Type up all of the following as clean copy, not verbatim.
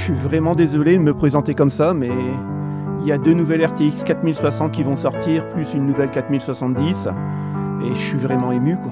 suis vraiment désolé de me présenter comme ça, mais il y a deux nouvelles RTX 4060 qui vont sortir, plus une nouvelle 4070, et je suis vraiment ému, quoi.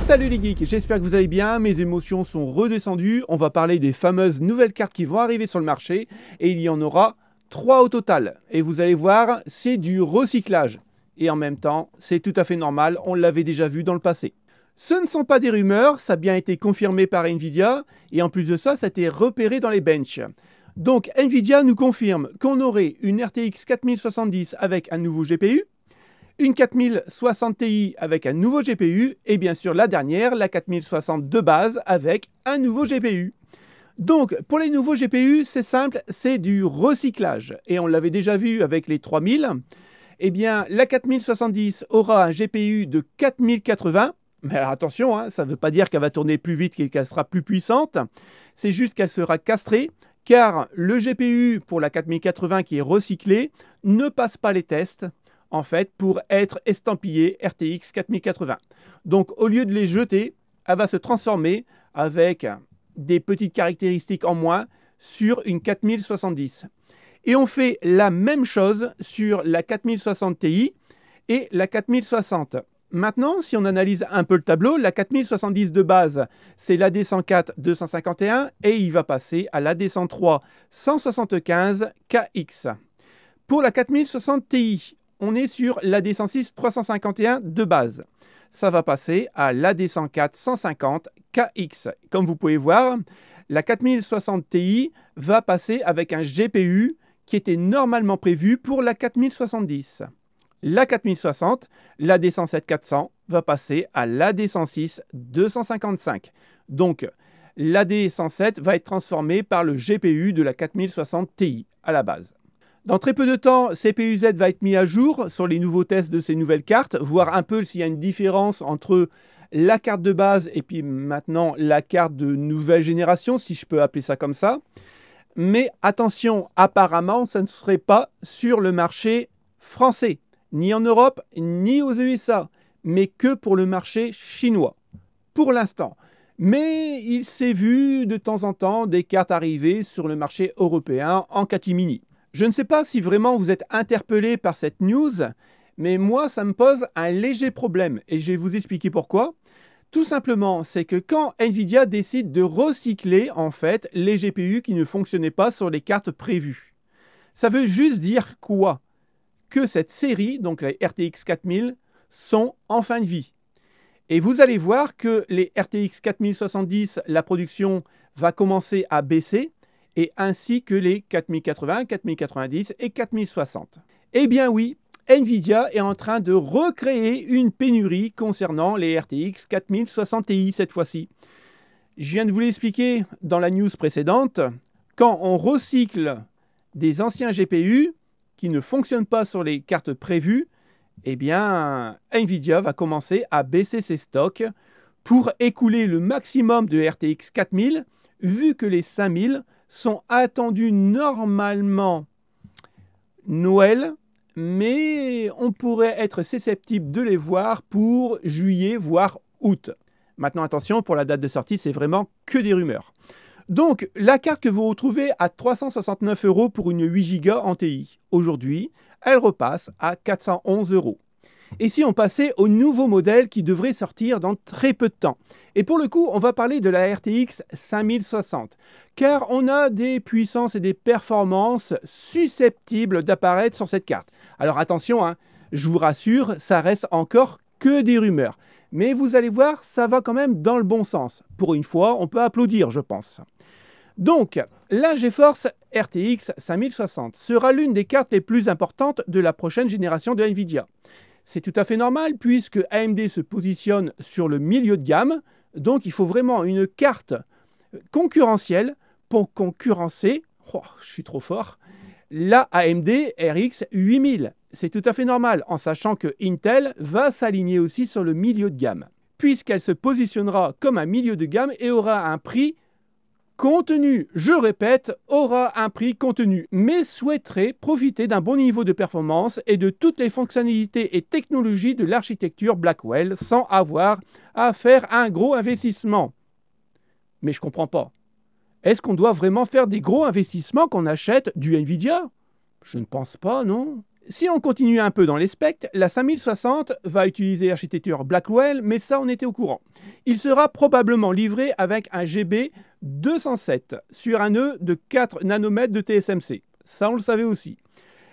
Salut les geeks, j'espère que vous allez bien, mes émotions sont redescendues, on va parler des fameuses nouvelles cartes qui vont arriver sur le marché, et il y en aura 3 au total. Et vous allez voir, c'est du recyclage. Et en même temps, c'est tout à fait normal, on l'avait déjà vu dans le passé. Ce ne sont pas des rumeurs, ça a bien été confirmé par Nvidia, et en plus de ça, ça a été repéré dans les benches. Donc Nvidia nous confirme qu'on aurait une RTX 4070 avec un nouveau GPU, une 4060 Ti avec un nouveau GPU, et bien sûr la dernière, la 4060 de base avec un nouveau GPU. Donc pour les nouveaux GPU, c'est simple, c'est du recyclage. Et on l'avait déjà vu avec les 3000. Eh bien, la 4070 aura un GPU de 4080. Mais alors attention, hein, ça ne veut pas dire qu'elle va tourner plus vite et qu'elle sera plus puissante. C'est juste qu'elle sera castrée, car le GPU pour la 4080 qui est recyclé ne passe pas les tests, en fait, pour être estampillé RTX 4080. Donc, au lieu de les jeter, elle va se transformer avec des petites caractéristiques en moins sur une 4070. Et on fait la même chose sur la 4060 Ti et la 4060. Maintenant, si on analyse un peu le tableau, la 4070 de base, c'est l'AD104 251 et il va passer à l'AD103 175 KX. Pour la 4060 Ti, on est sur l'AD106 351 de base. Ça va passer à l'AD104 150 KX. Comme vous pouvez voir, la 4060 Ti va passer avec un GPU qui était normalement prévu pour la 4070. La 4060, l'AD107 400 va passer à l'AD106 255. Donc, l'AD107 va être transformé par le GPU de la 4060 Ti à la base. Dans très peu de temps, CPU-Z va être mis à jour sur les nouveaux tests de ces nouvelles cartes, voir un peu s'il y a une différence entre la carte de base et puis maintenant la carte de nouvelle génération, si je peux appeler ça comme ça. Mais attention, apparemment, ça ne serait pas sur le marché français, ni en Europe, ni aux USA, mais que pour le marché chinois, pour l'instant. Mais il s'est vu de temps en temps des cartes arriver sur le marché européen en catimini. Je ne sais pas si vraiment vous êtes interpellé par cette news, mais moi, ça me pose un léger problème, et je vais vous expliquer pourquoi. Tout simplement, c'est que quand Nvidia décide de recycler en fait les GPU qui ne fonctionnaient pas sur les cartes prévues, ça veut juste dire quoi? Que cette série, donc les RTX 4000, sont en fin de vie. Et vous allez voir que les RTX 4070, la production va commencer à baisser, et ainsi que les 4080, 4090 et 4060. Eh bien oui, Nvidia est en train de recréer une pénurie concernant les RTX 4060 Ti cette fois-ci. Je viens de vous l'expliquer dans la news précédente. Quand on recycle des anciens GPU qui ne fonctionnent pas sur les cartes prévues, eh bien Nvidia va commencer à baisser ses stocks pour écouler le maximum de RTX 4000, vu que les 5000 sont attendus normalement Noël, mais on pourrait être susceptible de les voir pour juillet, voire août. Maintenant, attention, pour la date de sortie, c'est vraiment que des rumeurs. Donc, la carte que vous retrouvez à 369 € pour une 8 Go en TI, aujourd'hui, elle repasse à 411 €. Et si on passait au nouveau modèle qui devrait sortir dans très peu de temps? Et pour le coup, on va parler de la RTX 5060, car on a des puissances et des performances susceptibles d'apparaître sur cette carte. Alors attention, hein, je vous rassure, ça reste encore que des rumeurs. Mais vous allez voir, ça va quand même dans le bon sens. Pour une fois, on peut applaudir, je pense. Donc, la GeForce RTX 5060 sera l'une des cartes les plus importantes de la prochaine génération de Nvidia. C'est tout à fait normal puisque AMD se positionne sur le milieu de gamme, donc il faut vraiment une carte concurrentielle pour concurrencer, je suis trop fort, la AMD RX 8000. C'est tout à fait normal en sachant que Intel va s'aligner aussi sur le milieu de gamme, puisqu'elle se positionnera comme un milieu de gamme et aura un prix contenu, je répète, aura un prix contenu, mais souhaiterait profiter d'un bon niveau de performance et de toutes les fonctionnalités et technologies de l'architecture Blackwell sans avoir à faire un gros investissement. Mais je comprends pas. Est-ce qu'on doit vraiment faire des gros investissements quand on achète du Nvidia? Je ne pense pas, non. Si on continue un peu dans les specs, la 5060 va utiliser l'architecture Blackwell, mais ça on était au courant. Il sera probablement livré avec un GB207 sur un nœud de 4 nanomètres de TSMC. Ça on le savait aussi.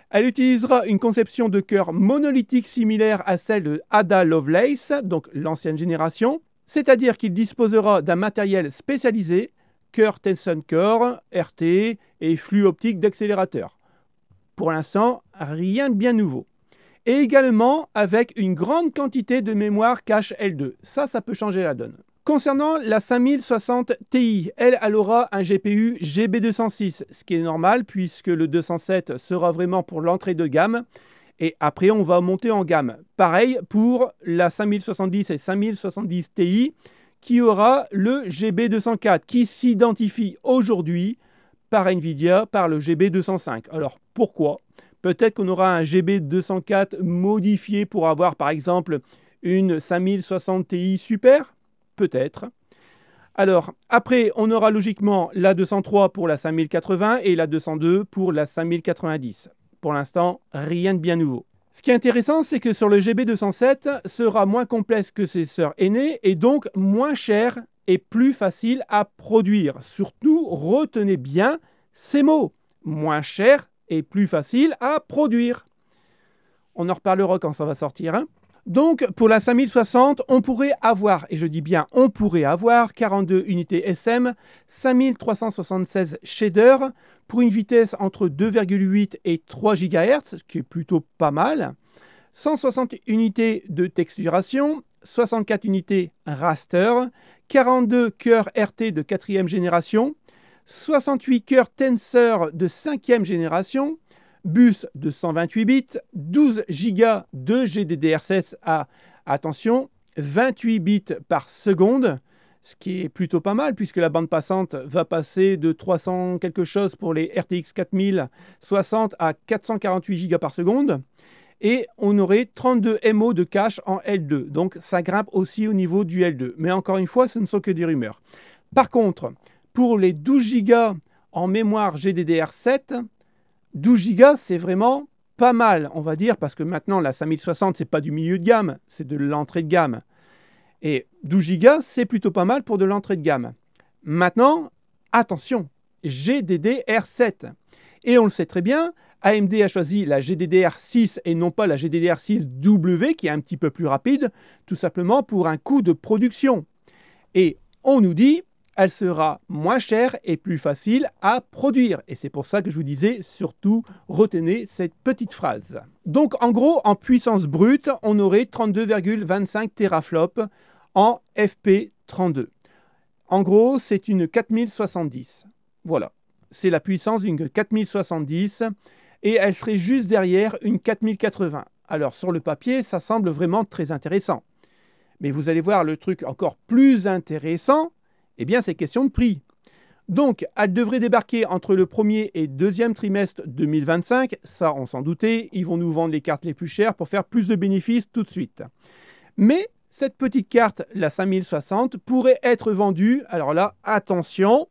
Elle utilisera une conception de cœur monolithique similaire à celle de Ada Lovelace, donc l'ancienne génération, c'est-à-dire qu'il disposera d'un matériel spécialisé, cœur Tensor Core, RT et flux optique d'accélérateur. Pour l'instant, rien de bien nouveau. Et également avec une grande quantité de mémoire cache L2. Ça peut changer la donne. Concernant la 5060 Ti, elle aura un GPU GB206, ce qui est normal puisque le 207 sera vraiment pour l'entrée de gamme. Et après, on va monter en gamme. Pareil pour la 5070 et 5070 Ti, qui aura le GB204, qui s'identifie aujourd'hui par Nvidia, par le GB205. Alors, pourquoi? Peut-être qu'on aura un GB204 modifié pour avoir, par exemple, une 5060 Ti Super? Peut-être. Alors, après, on aura logiquement la 203 pour la 5080 et la 202 pour la 5090. Pour l'instant, rien de bien nouveau. Ce qui est intéressant, c'est que sur le GB207, sera moins complexe que ses sœurs aînées et donc moins cher et plus facile à produire. Surtout, retenez bien ces mots. Moins cher et plus facile à produire. On en reparlera quand ça va sortir. Hein. Donc, pour la 5060, on pourrait avoir, et je dis bien on pourrait avoir, 42 unités SM, 5376 shaders, pour une vitesse entre 2,8 et 3 GHz, ce qui est plutôt pas mal, 160 unités de texturation, 64 unités raster, 42 cœurs RT de 4e génération, 68 cœurs Tensor de 5e génération, bus de 128 bits, 12 Go de GDDR7 à, attention, 28 bits par seconde, ce qui est plutôt pas mal puisque la bande passante va passer de 300 quelque chose pour les RTX 4060 à 448 Go par seconde. Et on aurait 32 MO de cache en L2. Donc ça grimpe aussi au niveau du L2. Mais encore une fois, ce ne sont que des rumeurs. Par contre, pour les 12 Go en mémoire GDDR7, 12 Go, c'est vraiment pas mal, on va dire, parce que maintenant, la 5060, c'est pas du milieu de gamme, c'est de l'entrée de gamme. Et 12 Go, c'est plutôt pas mal pour de l'entrée de gamme. Maintenant, attention, GDDR7. Et on le sait très bien, AMD a choisi la GDDR6 et non pas la GDDR6W, qui est un petit peu plus rapide, tout simplement pour un coût de production. Et on nous dit, elle sera moins chère et plus facile à produire. Et c'est pour ça que je vous disais, surtout, retenez cette petite phrase. Donc, en gros, en puissance brute, on aurait 32,25 teraflops en FP32. En gros, c'est une 4070. Voilà, c'est la puissance d'une 4070 et elle serait juste derrière une 4080. Alors, sur le papier, ça semble vraiment très intéressant. Mais vous allez voir le truc encore plus intéressant, eh bien, c'est question de prix. Donc, elle devrait débarquer entre le premier et deuxième trimestre 2025. Ça, on s'en doutait. Ils vont nous vendre les cartes les plus chères pour faire plus de bénéfices tout de suite. Mais cette petite carte, la 5060, pourrait être vendue, alors là, attention,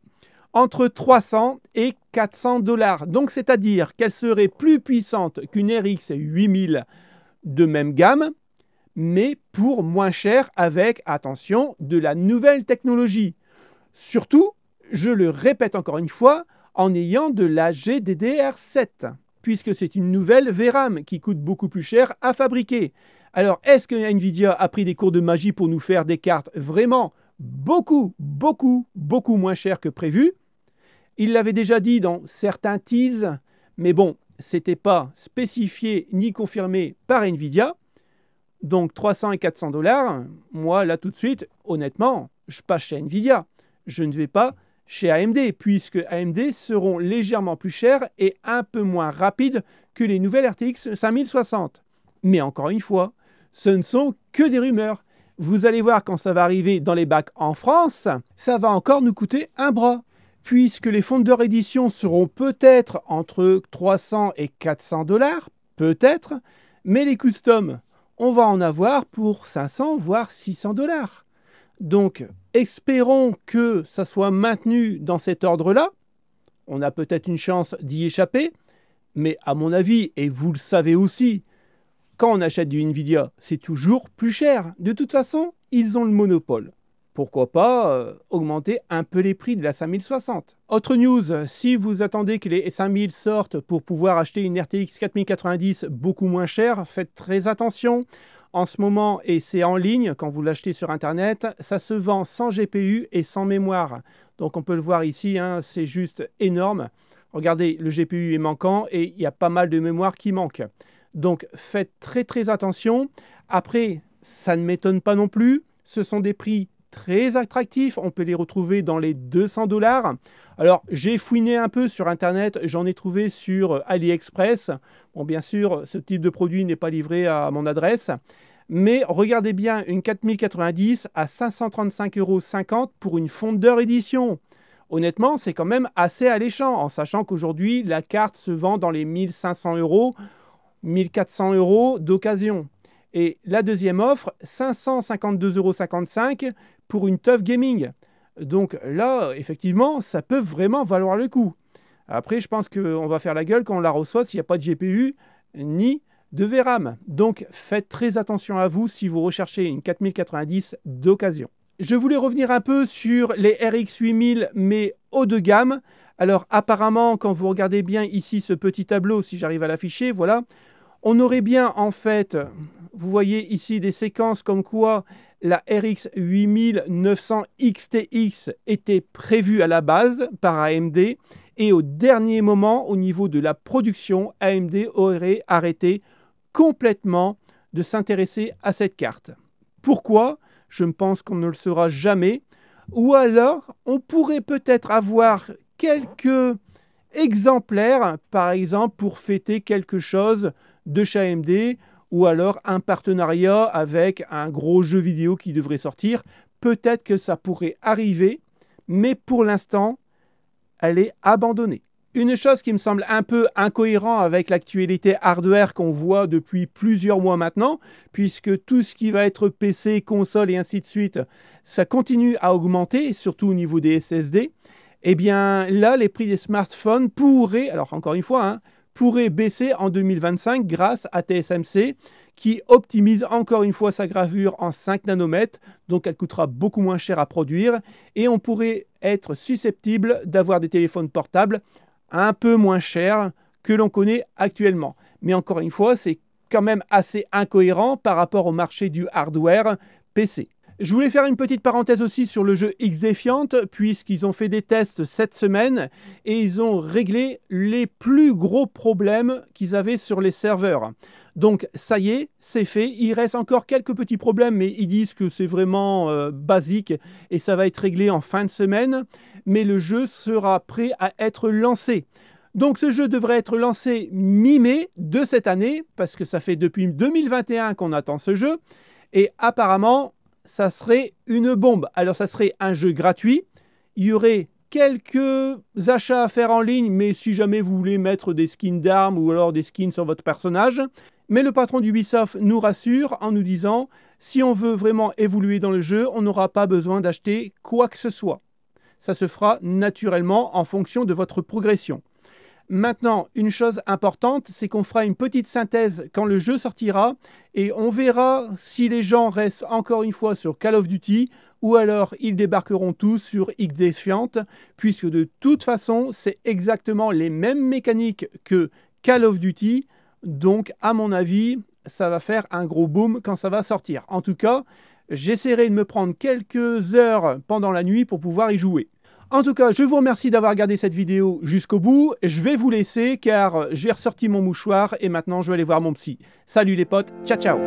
entre 300 et 400 $. Donc, c'est-à-dire qu'elle serait plus puissante qu'une RX 8000 de même gamme, mais pour moins cher avec, attention, de la nouvelle technologie. Surtout, je le répète encore une fois, en ayant de la GDDR7, puisque c'est une nouvelle VRAM qui coûte beaucoup plus cher à fabriquer. Alors, est-ce que Nvidia a pris des cours de magie pour nous faire des cartes vraiment beaucoup moins chères que prévu? Il l'avait déjà dit dans certains teases, mais bon, c'était pas spécifié ni confirmé par Nvidia. Donc 300 et 400 $, moi là tout de suite, honnêtement, je passe chez Nvidia. Je ne vais pas chez AMD, puisque AMD seront légèrement plus chers et un peu moins rapides que les nouvelles RTX 5060. Mais encore une fois, ce ne sont que des rumeurs. Vous allez voir quand ça va arriver dans les bacs en France, ça va encore nous coûter un bras, puisque les Founder Edition seront peut-être entre 300 et 400 $, peut-être, mais les customs, on va en avoir pour 500 voire 600 $. Donc, espérons que ça soit maintenu dans cet ordre-là. On a peut-être une chance d'y échapper. Mais à mon avis, et vous le savez aussi, quand on achète du Nvidia, c'est toujours plus cher. De toute façon, ils ont le monopole. Pourquoi pas augmenter un peu les prix de la 5060. Autre news, si vous attendez que les 5000 sortent pour pouvoir acheter une RTX 4090 beaucoup moins chère, faites très attention. En ce moment, et c'est en ligne, quand vous l'achetez sur Internet, ça se vend sans GPU et sans mémoire. Donc on peut le voir ici, hein, c'est juste énorme. Regardez, le GPU est manquant et il y a pas mal de mémoire qui manque. Donc faites très attention. Après, ça ne m'étonne pas non plus. Ce sont des prix très attractifs. On peut les retrouver dans les 200 $. Alors, j'ai fouiné un peu sur Internet. J'en ai trouvé sur AliExpress. Bon, bien sûr, ce type de produit n'est pas livré à mon adresse. Mais regardez bien, une 4090 à 535,50 € pour une Founder édition. Honnêtement, c'est quand même assez alléchant, en sachant qu'aujourd'hui, la carte se vend dans les 1500 €, 1400 € d'occasion. Et la deuxième offre, 552,55 € pour une TUF Gaming. Donc là, effectivement, ça peut vraiment valoir le coup. Après, je pense qu'on va faire la gueule quand on la reçoit s'il n'y a pas de GPU ni de VRAM. Donc faites très attention à vous si vous recherchez une 4090 d'occasion. Je voulais revenir un peu sur les RX 8000, mais haut de gamme. Alors apparemment, quand vous regardez bien ici ce petit tableau, si j'arrive à l'afficher, voilà, on aurait bien en fait, vous voyez ici des séquences comme quoi la RX 8900 XTX était prévue à la base par AMD et au dernier moment, au niveau de la production, AMD aurait arrêté complètement de s'intéresser à cette carte. Pourquoi ? Je pense qu'on ne le saura jamais. Ou alors, on pourrait peut-être avoir quelques exemplaires, par exemple, pour fêter quelque chose de chez AMD, ou alors un partenariat avec un gros jeu vidéo qui devrait sortir. Peut-être que ça pourrait arriver, mais pour l'instant, elle est abandonnée. Une chose qui me semble un peu incohérent avec l'actualité hardware qu'on voit depuis plusieurs mois maintenant, puisque tout ce qui va être PC, console et ainsi de suite, ça continue à augmenter, surtout au niveau des SSD. Eh bien là, les prix des smartphones pourraient, alors encore une fois, pourraient baisser en 2025 grâce à TSMC, qui optimise encore une fois sa gravure en 5 nanomètres, donc elle coûtera beaucoup moins cher à produire, et on pourrait être susceptible d'avoir des téléphones portables un peu moins cher que l'on connaît actuellement. Mais encore une fois, c'est quand même assez incohérent par rapport au marché du hardware PC. Je voulais faire une petite parenthèse aussi sur le jeu XDefiant, puisqu'ils ont fait des tests cette semaine et ils ont réglé les plus gros problèmes qu'ils avaient sur les serveurs. Donc ça y est, c'est fait. Il reste encore quelques petits problèmes, mais ils disent que c'est vraiment basique et ça va être réglé en fin de semaine. Mais le jeu sera prêt à être lancé. Donc ce jeu devrait être lancé mi-mai de cette année, parce que ça fait depuis 2021 qu'on attend ce jeu. Et apparemment, ça serait une bombe. Alors ça serait un jeu gratuit. Il y aurait quelques achats à faire en ligne, mais si jamais vous voulez mettre des skins d'armes ou alors des skins sur votre personnage. Mais le patron d'Ubisoft nous rassure en nous disant, si on veut vraiment évoluer dans le jeu, on n'aura pas besoin d'acheter quoi que ce soit. Ça se fera naturellement en fonction de votre progression. Maintenant, une chose importante, c'est qu'on fera une petite synthèse quand le jeu sortira et on verra si les gens restent encore une fois sur Call of Duty ou alors ils débarqueront tous sur XDefiant, puisque de toute façon, c'est exactement les mêmes mécaniques que Call of Duty. Donc, à mon avis, ça va faire un gros boom quand ça va sortir. En tout cas, j'essaierai de me prendre quelques heures pendant la nuit pour pouvoir y jouer. En tout cas, je vous remercie d'avoir regardé cette vidéo jusqu'au bout. Je vais vous laisser car j'ai ressorti mon mouchoir et maintenant je vais aller voir mon psy. Salut les potes, ciao ciao!